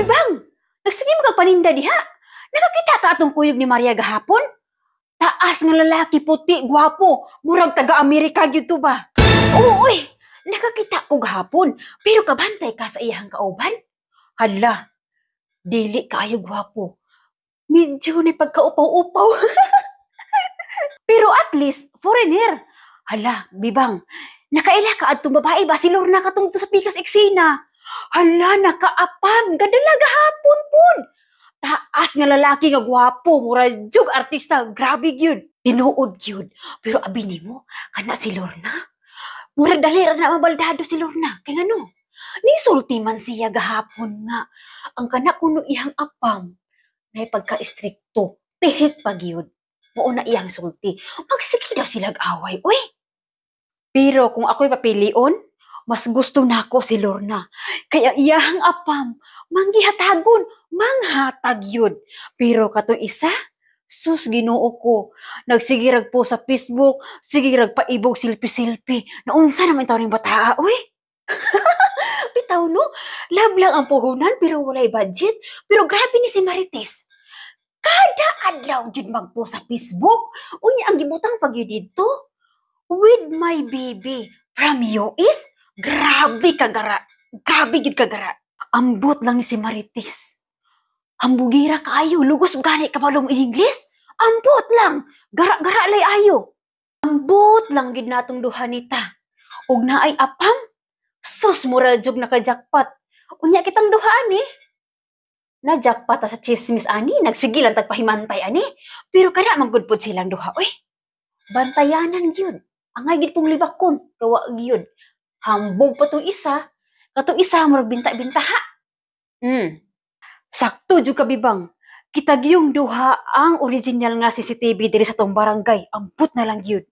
bibang! Nagsige magpaninda diha. Nakakita ka atong kuyog ni Maria gahapon? Taas nga lalaki, puti, gwapo. Murag taga-Amerika gyud to ba? Oo, uy! Nakakita ko gahapon. Pero kabantay ka sa iyang kauban? Hala, dili kaayo gwapo. Medyo ni pagkaupaw-upaw. Pero at least, foreigner. Hala, bibang, nakaila ka adtong babae ba? Si Lorna katong sa pikas eksena. Hala, nakaapag, gadala gahapon pun. Taas nga lalaki nga gwapo, mura jug artista, grabe gyud. Tinuod gyud. Pero abi nimo, kana si Lorna. Mura dali ra na mabaldado si Lorna. Kay ngano? Nisulti man siya gahapon nga. Ang kana kuno iyang apam, nay pagka-istrikto, tihik pa gyud. Mao na iyang sulti. Magsige daw silag away, uy. Pero kung ako'y papilion, mas gusto nako si Lorna. Kaya iyang apam, manggihatagon, manghatag yun. Pero katong isa, sus Ginoo ko, nagsigirag po sa Facebook, sigirag paibog silpi-silpi. Naunsa naman ito rin bataa, uy. Bitaw no, love lang ang puhunan pero walay budget. Pero grabe ni si Marites. Kada adlaw jud magpo sa Facebook. Unya ang gibutang pag yun dito. With my baby from US. Grabe kagara. Grabe gid kagara. Ambot lang ni si Marites. Ambugira kaayo, lugos gani kabalong in English. Ambot lang. Gara-gara lay ayo. Ambot lang gid natong duha nita. Og naay apam. Sus mura jug naka-jackpot. Unya kitang duha ani. Na jackpot sa chismis ani, nagsigilan tagpahimantay ani. Pero kada manggudpod silang duha, uy. Bantayanan gyud. Angay gid pong libakon, kawa gyud. Hambog pa tong isa, katong isa murag binta-binta ha. Sakto jud ka bibang. Kita gyung duha ang original nga CCTV diri sa tong barangay. Ambot na lang gyud.